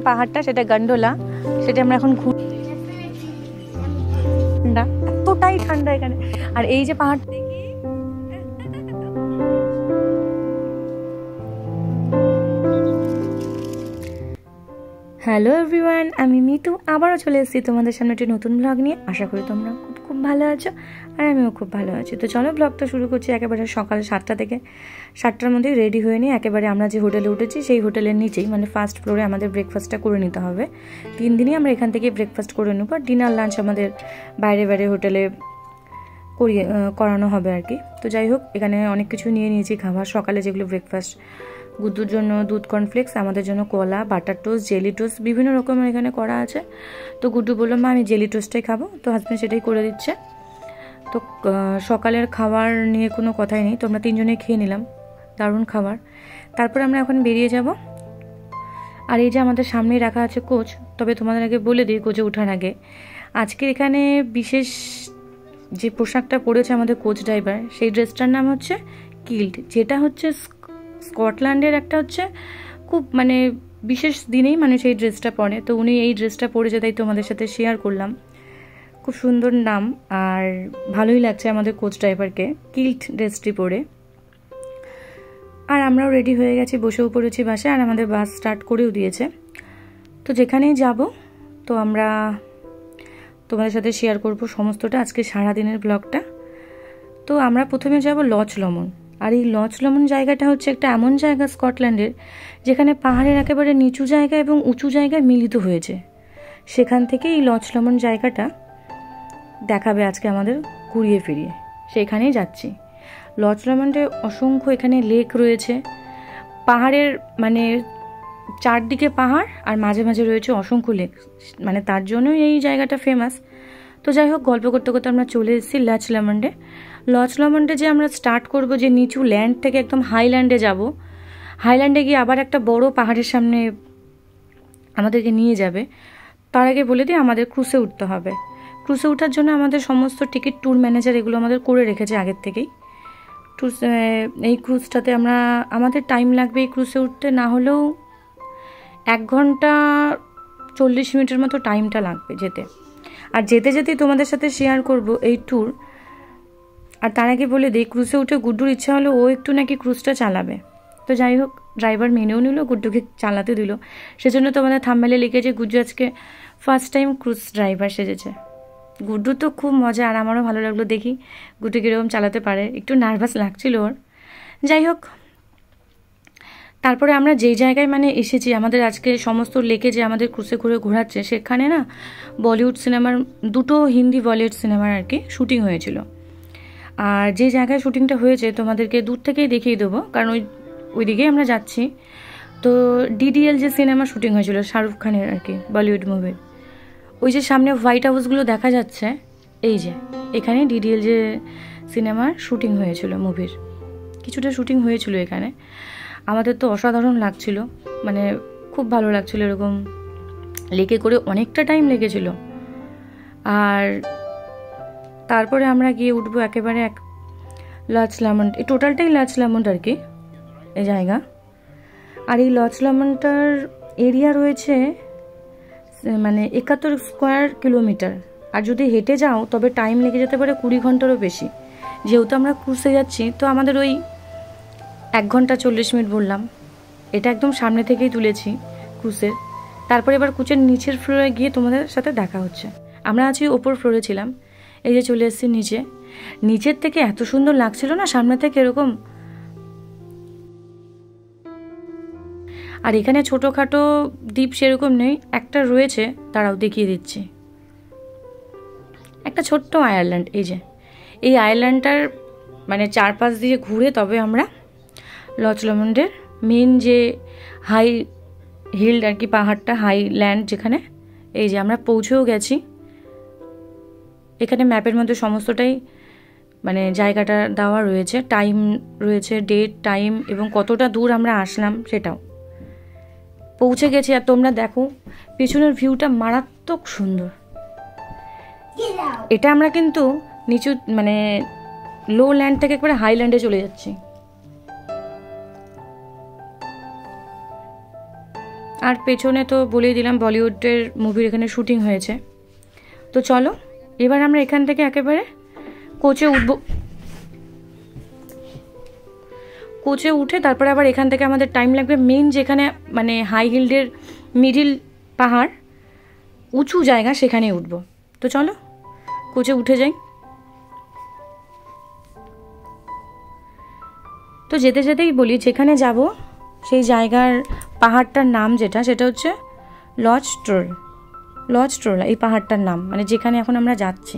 পাহাড়টা সেটা গন্ডোলা, সেটা আমরা এখন ঠান্ডা, এতটাই ঠান্ডা এখানে। আর এই যে পাহাড়, হ্যালো এভরিওয়ান, আমি মিতু আবারও চলে এসেছি তোমাদের সামনে একটি নতুন ব্লগ নিয়ে। আশা করি তোমরা খুব ভালো আছো আর আমিও খুব ভালো আছি। তো চলো ব্লগটা শুরু করছি একেবারে সকাল 7টা থেকে। 7টার মধ্যে রেডি হয়ে নিয়ে একেবারে আমরা যে হোটেলে উঠেছি সেই হোটেলের নিচেই মানে ফার্স্ট ফ্লোরে আমাদের ব্রেকফাস্টটা করে নিতে হবে। 3 দিনই আমরা এখান থেকে ব্রেকফাস্ট করে নেবো, আর ডিনার লাঞ্চ আমাদের বাইরে বাইরে হোটেলে করানো হবে আর কি। তো যাই হোক, এখানে অনেক কিছু নিয়ে নিয়েছি খাবার সকালে, যেগুলো ব্রেকফাস্ট। গুড্ডুর জন্য দুধ কর্নফ্লেক্স, আমাদের জন্য কলা, বাটার টোস্ট, জেলি টোস্ট, বিভিন্ন রকমের এখানে করা আছে। তো গুড্ডু বললো মা আমি জেলি টোস্টটাই খাবো, তো হাজব্যান্ড সেটাই করে দিচ্ছে। তো সকালের খাবার নিয়ে কোনো কথাই নেই, তো আমরা 3 জনেই খেয়ে নিলাম, দারুণ খাবার। তারপর আমরা এখন বেরিয়ে যাব। আর এই যে আমাদের সামনেই রাখা আছে কোচ। তবে তোমাদের আগে বলে দিই, কোচে ওঠার আগে আজকে এখানে বিশেষ যে পোশাকটা পরেছে আমাদের কোচ ড্রাইভার, সেই ড্রেসটার নাম হচ্ছে কিল্ট, যেটা হচ্ছে স্কটল্যান্ডের একটা হচ্ছে খুব মানে বিশেষ দিনেই মানুষ এই ড্রেসটা পরে। তো উনি এই ড্রেসটা পরেছে, তাই তোমাদের সাথে শেয়ার করলাম। খুব সুন্দর নাম আর ভালোই লাগছে আমাদের কোচ ড্রাইভারকে কিল্ট ড্রেসটি পরে। আর আমরাও রেডি হয়ে গেছি, বসেও পড়েছি বাসে, আর আমাদের বাস স্টার্ট করেও দিয়েছে। তো যেখানেই যাব তো আমরা তোমাদের সাথে শেয়ার করব সমস্তটা, আজকে সারাদিনের ব্লগটা। তো আমরা প্রথমে যাব লজ লমন। আর এই লজ লমন জায়গাটা হচ্ছে একটা এমন জায়গা স্কটল্যান্ডের, যেখানে পাহাড়ের একেবারে নিচু জায়গা এবং উঁচু জায়গায় মিলিত হয়েছে। সেখান থেকে এই লজ লমন জায়গাটা দেখাবে আজকে আমাদের ঘুরিয়ে ফিরিয়ে, সেখানেই যাচ্ছি। লজ লমনে অসংখ্য এখানে লেক রয়েছে, পাহাড়ের মানে চারদিকে পাহাড় আর মাঝে মাঝে রয়েছে অসংখ্য লেক, মানে তার জন্যই এই জায়গাটা ফেমাস। তো যাই হোক, গল্প করতে করতে আমরা চলে এসেছি লজ লমন্ডে। লজ লমন্ডে যে আমরা স্টার্ট করব, যে নিচু ল্যান্ড থেকে একদম হাইল্যান্ডে যাব, হাইল্যান্ডে গিয়ে আবার একটা বড় পাহাড়ের সামনে আমাদেরকে নিয়ে যাবে। তার আগে বলে দিই, আমাদের ক্রুজে উঠতে হবে। ক্রুজে ওঠার জন্য আমাদের সমস্ত টিকিট, ট্যুর ম্যানেজার এগুলো আমাদের করে রেখেছে আগের থেকেই। এই ক্রুজটাতে আমাদের টাইম লাগবে এই ক্রুজে উঠতে না হলেও 1 ঘন্টা 40 মিনিটের মতো টাইমটা লাগবে যেতে। আর যেতে যেতেই তোমাদের সাথে শেয়ার করব এই ট্যুর। আর তার আগে বলে দিই, ক্রুজে উঠে গুড্ডুর ইচ্ছা হলো ও একটু নাকি ক্রুজটা চালাবে। তো যাই হোক, ড্রাইভার মেনেও নিল, গুড্ডুকে চালাতে দিল। সেজন্য তোমাদের থাম্বনেলে লিখেছে গুড্ডু আজকে ফার্স্ট টাইম ক্রুজ ড্রাইভার সেজেছে। গুড্ডু তো খুব মজা, আর আমারও ভালো লাগলো দেখি গুড্ডু কীরকম চালাতে পারে। একটু নার্ভাস লাগছিল ওর। যাই হোক, তারপরে আমরা যেই জায়গায় মানে এসেছি, আমাদের আজকে সমস্ত লেকে যে আমাদের ক্রুজে ঘুরে ঘোরাচ্ছে, সেখানে না বলিউড সিনেমার 2টো হিন্দি বলিউড সিনেমার আর কি শুটিং হয়েছিল। আর যে জায়গায় শুটিংটা হয়েছে তোমাদেরকে দূর থেকেই দেখিয়ে দেবো, কারণ ওই দিকেই আমরা যাচ্ছি। তো ডিডিএল যে সিনেমা শুটিং হয়েছিল শাহরুখ খানের আর কি, বলিউড মুভির, ওই যে সামনে হোয়াইট হাউসগুলো দেখা যাচ্ছে, এই যে এখানে ডিডিএল যে সিনেমার শুটিং হয়েছিল, মুভির কিছুটা শুটিং হয়েছিল এখানে। আমাদের তো অসাধারণ লাগছিল, মানে খুব ভালো লাগছিল। এরকম লেকে করে অনেকটা টাইম লেগেছিল। আর তারপরে আমরা গিয়ে উঠবো একেবারে লজ লমন্ড। এই টোটালটাই লজ লমন্ড আর কি এই জায়গা। আর এই লজ লমন্ডটার এরিয়া রয়েছে মানে 71 স্কোয়ার কিলোমিটার। আর যদি হেঁটে যাও তবে টাইম লেগে যেতে পারে 20 ঘন্টারও বেশি। যেহেতু আমরা ক্রুজে যাচ্ছি, তো আমাদের ওই 1 ঘন্টা 40 মিনিট বললাম। এটা একদম সামনে থেকেই তুলেছি ক্রুজের। তারপরে এবার ক্রুজের নিচের ফ্লোরে গিয়ে তোমাদের সাথে দেখা হচ্ছে। আমরা আছি ওপর ফ্লোরে ছিলাম, এই যে চলে এসেছি নিচে। নিচের থেকে এত সুন্দর লাগছিল না সামনে থেকে এরকম। আর এখানে ছোটোখাটো দ্বীপ সেরকম নেই, একটা রয়েছে, তারাও দেখিয়ে দিচ্ছি। একটা ছোট্ট আয়ারল্যান্ড, এই যে এই আয়ারল্যান্ডটার মানে চারপাশ দিয়ে ঘুরে তবে আমরা লজ লমন্ডের মেন যে হাই হিল আর কি, পাহাড়টা হাইল্যান্ড যেখানে, এই যে আমরা পৌঁছেও গেছি। এখানে ম্যাপের মধ্যে সমস্তটাই মানে জায়গাটা দেওয়া রয়েছে, টাইম রয়েছে, ডেট, টাইম এবং কতটা দূর আমরা আসলাম সেটাও। পৌঁছে গেছি। আর তোমরা দেখো পেছনের ভিউটা মারাত্মক সুন্দর। এটা আমরা কিন্তু নিচু মানে লো ল্যান্ড থেকে একবারে হাইল্যান্ডে চলে যাচ্ছি। আর পেছনে তো বলেই দিলাম বলিউডের মুভির এখানে শুটিং হয়েছে। তো চলো এবার আমরা এখান থেকে একেবারে কোচে উঠবো। কোচে উঠে তারপরে আবার এখান থেকে আমাদের টাইম লাগবে মেন যেখানে মানে হাই হিল্ডের মিডিল পাহাড় উঁচু জায়গা সেখানে উঠবো। তো চলো কোচে উঠে যাই। তো যেতে যেতেই বলি যেখানে যাব সেই জায়গার পাহাড়টার নাম যেটা সেটা হচ্ছে লজ ট্রোলা এই পাহাড়টার নাম, মানে যেখানে এখন আমরা যাচ্ছি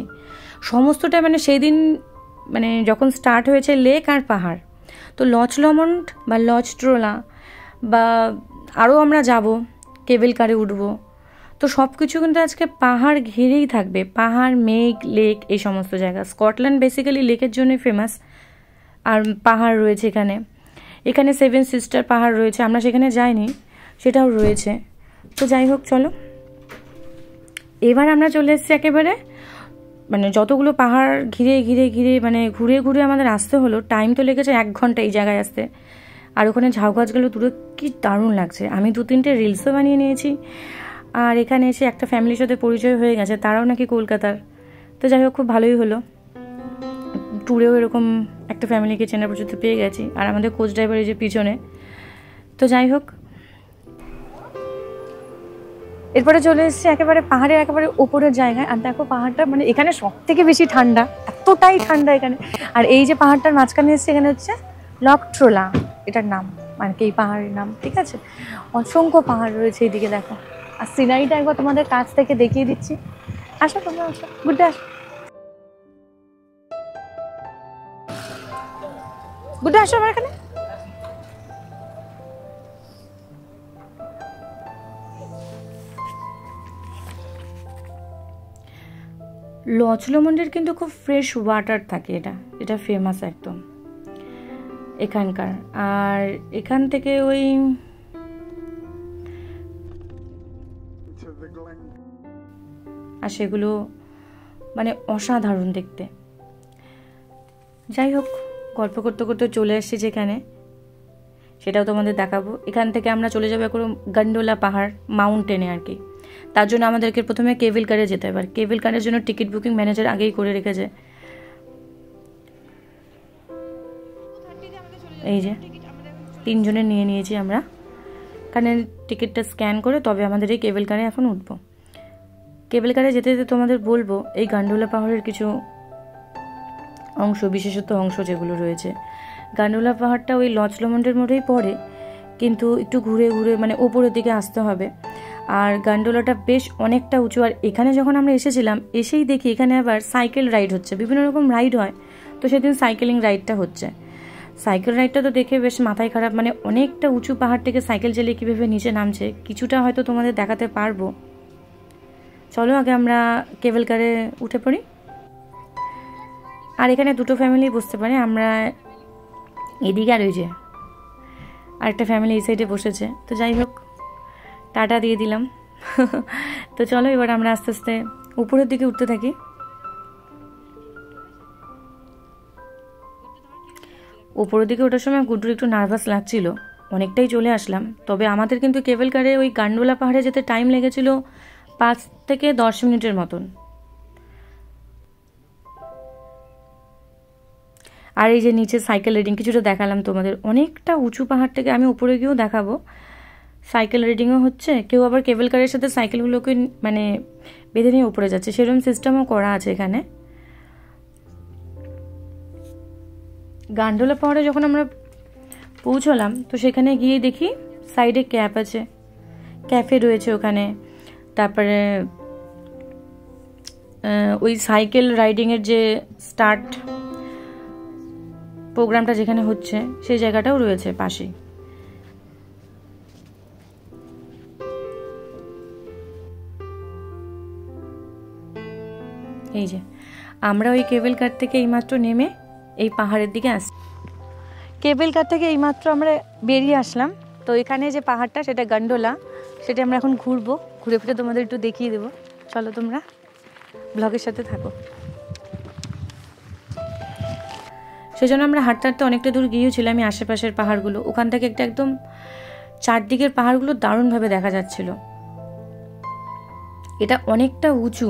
সমস্তটা মানে সেই দিন মানে যখন স্টার্ট হয়েছে লেক আর পাহাড়। তো লজ লমন্ড বা লজ ট্রোলা বা আরও আমরা যাব কেবল কারে উঠবো। তো সব কিছু কিন্তু আজকে পাহাড় ঘিরেই থাকবে, পাহাড়, মেঘ, লেক, এই সমস্ত জায়গা। স্কটল্যান্ড বেসিক্যালি লেকের জন্যই ফেমাস, আর পাহাড় রয়েছে এখানে। এখানে 7 সিস্টার পাহাড় রয়েছে, আমরা সেখানে যাইনি, সেটাও রয়েছে। তো যাই হোক চলো এবার আমরা চলে এসেছি একেবারে মানে যতগুলো পাহাড় ঘিরে ঘিরে ঘিরে মানে ঘুরে ঘুরে আমাদের আসতে হলো। টাইম তো লেগেছে 1 ঘন্টা এই জায়গায় আসতে। আর ওখানে ঝাউ গাছগুলো দূরে কি দারুণ লাগছে। আমি 2-3টে রিলসও বানিয়ে নিয়েছি। আর এখানে এসে একটা ফ্যামিলির সাথে পরিচয় হয়ে গেছে, তারাও নাকি কলকাতার। তো যাই হোক খুব ভালোই হলো, ট্যুরেও এরকম একটা ফ্যামিলিকে চেনা পর্যন্ত পেয়ে গেছি। আর আমাদের কোচ ড্রাইভার এই যে পিছনে। তো যাই হোক এরপরে চলে এসেছি একেবারে পাহাড়ের একেবারে উপরের জায়গায়। আর দেখো পাহাড়টা মানে এখানে সব থেকে বেশি ঠান্ডা, এতটাই ঠান্ডা এখানে। আর এই যে পাহাড়টার মাঝখানে এসেছে এখানে হচ্ছে লজ ট্রোলা এটার নাম, মানে কি এই পাহাড়ের নাম, ঠিক আছে। অসংখ্য পাহাড় রয়েছে এইদিকে দেখো। আর সিনারিটা একবার তোমাদের কাছ থেকে দেখিয়ে দিচ্ছি। আসো তোমরা, আসো, গুড্ডে আসো, গুড্ডে আসো আমার এখানে। লজ লমন্ডের কিন্তু খুব ফ্রেশ ওয়াটার থাকে, এটা ফেমাস একদম এখানকার। আর এখান থেকে ওই আর সেগুলো মানে অসাধারণ দেখতে। যাই হোক গল্প করতে করতে চলে এসেছি যেখানে, সেটাও তোমাদের দেখাবো। এখান থেকে আমরা চলে যাবো এখন গন্ডোলা পাহাড় মাউন্টেনে আর কি। তার জন্য আমাদেরকে প্রথমে কেবল কারে যেতে হবে। আর কেবল কারের জন্য টিকিট বুকিং ম্যানেজার আগেই করে রেখেছে। এই যে 3 জনের নিয়ে নিয়েছি আমরা, কারণ টিকিটটা স্ক্যান করে তবে আমাদের এই কেবল কারে এখন উঠবো। কেবল কারে যেতে যেতে তোমাদের বলবো এই গন্ডোলা পাহাড়ের কিছু অংশ, বিশেষত অংশ যেগুলো রয়েছে। গন্ডোলা পাহাড়টা ওই লজ লমন্ডের মধ্যেই পড়ে, কিন্তু একটু ঘুরে ঘুরে মানে ওপরের দিকে আসতে হবে। আর গন্ডোলাটা বেশ অনেকটা উঁচু। আর এখানে যখন আমরা এসেছিলাম এসেই দেখি এখানে আবার সাইকেল রাইড হচ্ছে, বিভিন্ন রকম রাইড হয়। তো সেদিন সাইকেলিং রাইডটা হচ্ছে। সাইকেল রাইডটা তো দেখে বেশ মাথায় খারাপ, মানে অনেকটা উঁচু পাহাড় থেকে সাইকেল চালিয়ে কীভাবে নিচে নামছে কিছুটা হয়তো তোমাদের দেখাতে পারবো। চলো আগে আমরা কেবল কারে উঠে পড়ি। আর এখানে 2টো ফ্যামিলি বসতে পারে, আমরা এদিকে আর ওই যে আরেকটা ফ্যামিলি এই সাইডে বসেছে। তো যাই হোক টাটা দিয়ে দিলাম। তো চলো এবার আমরা আস্তে আস্তে উপরের দিকে উঠতে থাকি। উপরের দিকে ওঠার সময় গুড্ডুর একটু নার্ভাস লাগছিল, অনেকটাই চলে আসলাম। তবে আমাদের কিন্তু কেবল কারে ওই গন্ডোলা পাহাড়ে যেতে টাইম লেগেছিল 5 থেকে 10 মিনিটের মতন। আর এই যে নিচে সাইকেল রাইডিং কিছুটা দেখালাম তোমাদের, অনেকটা উঁচু পাহাড় থেকে আমি উপরে গিয়েও দেখাবো। সাইকেল রাইডিংও হচ্ছে, কেউ আবার কেবল কারের সাথে সাইকেলগুলোকে মানে বেঁধে নিয়ে উপরে যাচ্ছে, সেরকম সিস্টেমও করা আছে এখানে। গন্ডোলা পাহাড়ে যখন আমরা পৌঁছলাম তো সেখানে গিয়ে দেখি সাইডে ক্যাফ আছে, ক্যাফে রয়েছে ওখানে। তারপরে ওই সাইকেল রাইডিংয়ের যে স্টার্ট প্রোগ্রামটা যেখানে হচ্ছে সেই জায়গাটাও রয়েছে পাশেই। এই যে আমরা ওই কেবল কার থেকে এইমাত্র নেমে এই পাহাড়ের দিকে আসছি। কেবল কার থেকে এইমাত্র আমরা বেরিয়ে আসলাম। তো এখানে যে পাহাড়টা সেটা গন্ডোলা, সেটা আমরা এখন ঘুরবো, ঘুরে ফিরে তোমাদের একটু দেখিয়ে দেবো। চলো তোমরা ব্লগের সাথে থাকো। সেজন্য আমরা হাঁটতে হাঁটতে অনেকটা দূর গিয়েছিলাম, আমি আশেপাশের পাহাড়গুলো। ওখান থেকে একটা একদম চারদিকের পাহাড়গুলো দারুণভাবে দেখা যাচ্ছিল। এটা অনেকটা উঁচু,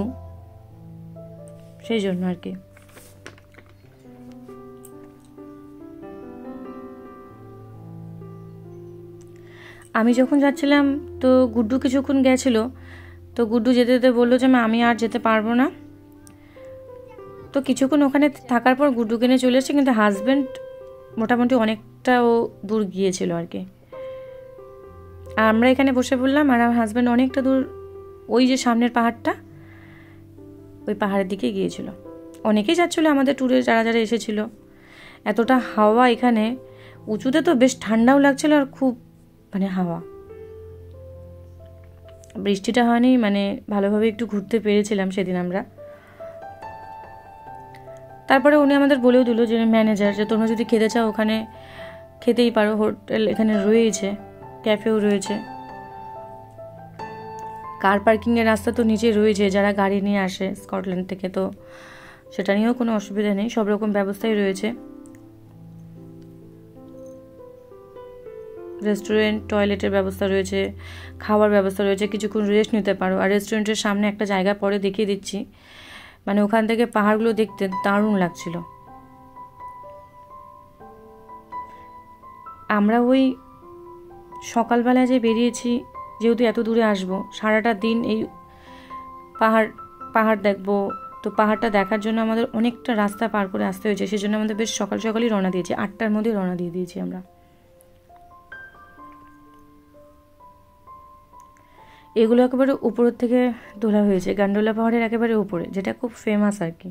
সেই জন্য আর কি। আমি যখন যাচ্ছিলাম তো গুড্ডু কিছুক্ষণ গেছিল, তো গুড্ডু যেতে যেতে বললো যে আমি আর যেতে পারবো না। তো কিছুক্ষণ ওখানে থাকার পর গুড্ডুকে নিয়ে চলে এসেছে, কিন্তু হাজব্যান্ড মোটামুটি অনেকটা ও দূর গিয়েছিল আর কি। আর আমরা এখানে বসে পড়লাম, আর আমার হাজব্যান্ড অনেকটা দূর ওই যে সামনের পাহাড়টা, ওই পাহাড়ের দিকে গিয়েছিল। অনেকেই যাচ্ছিলো আমাদের ট্যুরে, যারা যারা এসেছিল। এতটা হাওয়া এখানে, উঁচুতে তো বেশ ঠান্ডাও লাগছিল, আর খুব মানে হাওয়া। বৃষ্টিটা হয়নি, মানে ভালোভাবে একটু ঘুরতে পেরেছিলাম সেদিন আমরা। তারপরে উনি আমাদের বলেও দিল, যে ম্যানেজার, যে তোমরা যদি খেতে চাও ওখানে খেতেই পারো, হোটেল এখানে রয়েছে, ক্যাফেও রয়েছে, কার পার্কিংয়ের রাস্তা তো নিচে রয়েছে, যারা গাড়ি নিয়ে আসে স্কটল্যান্ড থেকে, তো সেটা নিয়েও কোনো অসুবিধা নেই, সব রকম ব্যবস্থাই রয়েছে। রেস্টুরেন্ট, টয়লেটের ব্যবস্থা রয়েছে, খাওয়ার ব্যবস্থা রয়েছে, কিছুক্ষণ রেস্ট নিতে পারো। আর রেস্টুরেন্টের সামনে একটা জায়গা পরে দেখিয়ে দিচ্ছি, মানে ওখান থেকে পাহাড়গুলো দেখতে দারুণ লাগছিল। আমরা ওই সকালবেলায় যে বেরিয়েছি, যেহেতু এত দূরে আসবো, সারাটা দিন এই পাহাড় দেখবো, তো পাহাড়টা দেখার জন্য আমাদের অনেকটা রাস্তা পার করে আসতে হয়েছে। সেই জন্য আমাদের বেশ সকাল সকালই রওনা দিয়েছি, 8টার মধ্যে রওনা দিয়ে দিয়েছি আমরা। এগুলো একেবারে উপরের থেকে তোলা হয়েছে, গান্ডোলা পাহাড়ের একেবারে উপরে, যেটা খুব ফেমাস আর কি।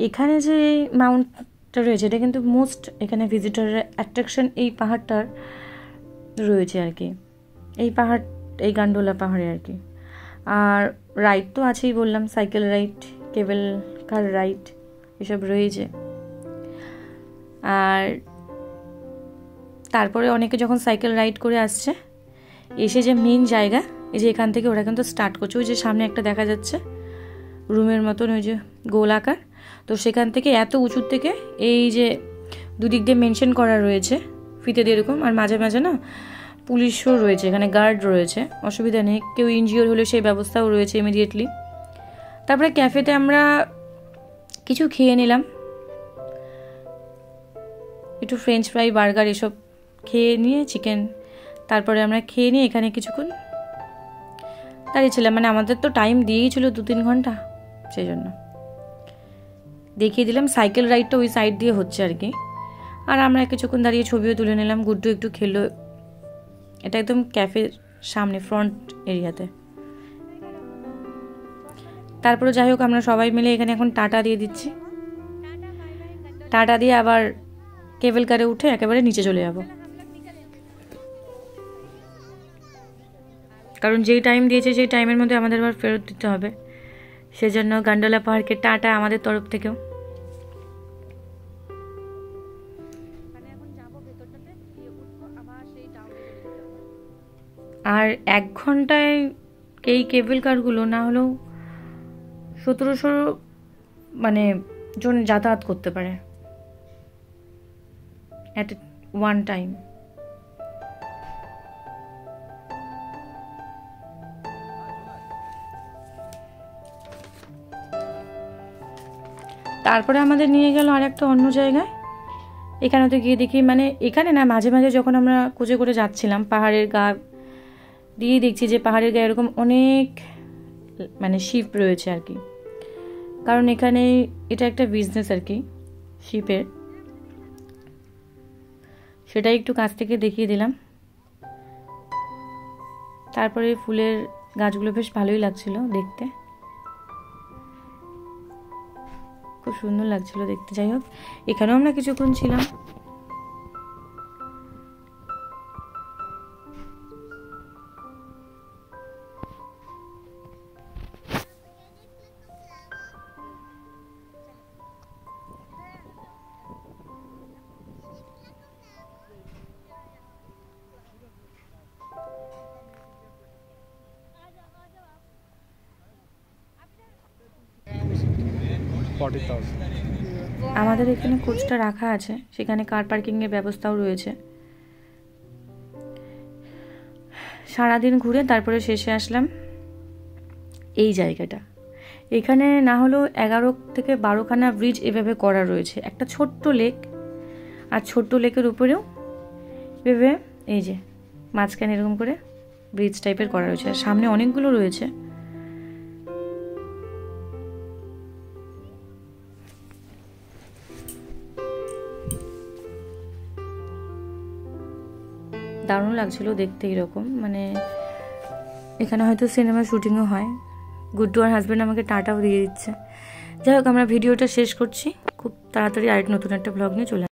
এখানে যে মাউন্টটা রয়েছে, এটা কিন্তু মোস্ট এখানে ভিজিটরের অ্যাট্রাকশন এই পাহাড়টার রয়েছে আর কি, এই গান্ডোলা পাহাড়ে আর কি। আর রাইড তো আছেই, বললাম, সাইকেল রাইড, কেবল কার রাইড, এসব রয়েছে। আর তারপরে অনেকে যখন সাইকেল রাইড করে আসছে, এসে যে মেন জায়গা, এই যে এখান থেকে ওরা কিন্তু স্টার্ট করছে, ওই যে সামনে একটা দেখা যাচ্ছে রুমের মতন, ওই যে গোল আকার, তো সেখান থেকে এত উঁচুর থেকে এই যে দুদিক দিয়ে মেনশন করা রয়েছে ফিতে দিয়ে এরকম, আর মাঝে মাঝে না পুলিশও রয়েছে, এখানে গার্ড রয়েছে, অসুবিধা নেই, কেউ ইনজিওর হলে সেই ব্যবস্থাও রয়েছে ইমিডিয়েটলি। তারপরে ক্যাফেতে আমরা কিছু খেয়ে নিলাম, একটু ফ্রেঞ্চ ফ্রাই, বার্গার এসব খেয়ে নিয়ে, চিকেন, তারপরে আমরা খেয়ে নিয়ে এখানে কিছুক্ষণ দাঁড়িয়েছিলাম। মানে আমাদের তো টাইম দিয়েই ছিল 2-3 ঘন্টা, সেই জন্য দেখিয়ে দিলাম সাইকেল রাইডটা ওই সাইড দিয়ে হচ্ছে আর কি। আর আমরা কিছুক্ষণ দাঁড়িয়ে ছবিও তুলে নিলাম, গুড্ডু একটু খেলো। এটা একদম ক্যাফের সামনে ফ্রন্ট এরিয়াতে। তারপরে যাই হোক, আমরা সবাই মিলে এখানে এখন টাটা দিয়ে দিচ্ছি, টাটা দিয়ে আবার কেবল কারে উঠে একেবারে নিচে চলে যাব, কারণ যেই টাইম দিয়েছে সেই টাইমের মধ্যে আমাদের আবার ফেরত দিতে হবে। সেজন্য গান্ডোলা পাহাড়কে টাটা আমাদের তরফ থেকেও। আর 1 ঘন্টায় এই কেবল কারগুলো না হলেও 1700 মানে জন যাতায়াত করতে পারে অ্যাট ওয়ান টাইম। তারপরে আমাদের নিয়ে গেল আর একটা অন্য জায়গায়। এখানে তো গিয়ে দেখি, মানে এখানে না, মাঝে মাঝে যখন আমরা কোচে করে যাচ্ছিলাম পাহাড়ের গা দিয়ে, দেখছি যে পাহাড়ের গায়ে এরকম অনেক মানে শিপ রয়েছে আর কি, কারণ এখানে এটা একটা বিজনেস আর কি শিপের, সেটাই একটু কাছ থেকে দেখিয়ে দিলাম। তারপরে ফুলের গাছগুলো বেশ ভালোই লাগছিল দেখতে, খুব সুন্দর লাগছিল দেখতে। যাই হোক, এখানেও আমরা কিছুক্ষণ ছিলাম। 40,000। আমাদের এখানে কোচটা রাখা আছে, সেখানে কার পার্কিংয়ের ব্যবস্থাও রয়েছে। সারাদিন ঘুরে তারপরে শেষে আসলাম এই জায়গাটা। এখানে না হলেও 11 থেকে 12খানা ব্রিজ এভাবে করা রয়েছে, একটা ছোট্ট লেক, আর ছোট্ট লেকের উপরেও এভাবে এই যে মাঝখানে এরকম করে ব্রিজ টাইপের করা রয়েছে, আর সামনে অনেকগুলো রয়েছে। দারুণ লাগছিল দেখতে এরকম, মানে এখানে হয়তো সিনেমা শুটিংও হয়। গুড্ডু আর হাজব্যান্ড আমাকে টাটাও দিয়ে দিচ্ছে। যাই হোক, আমরা ভিডিওটা শেষ করছি, খুব তাড়াতাড়ি আরেক নতুন একটা ব্লগ নিয়ে চলে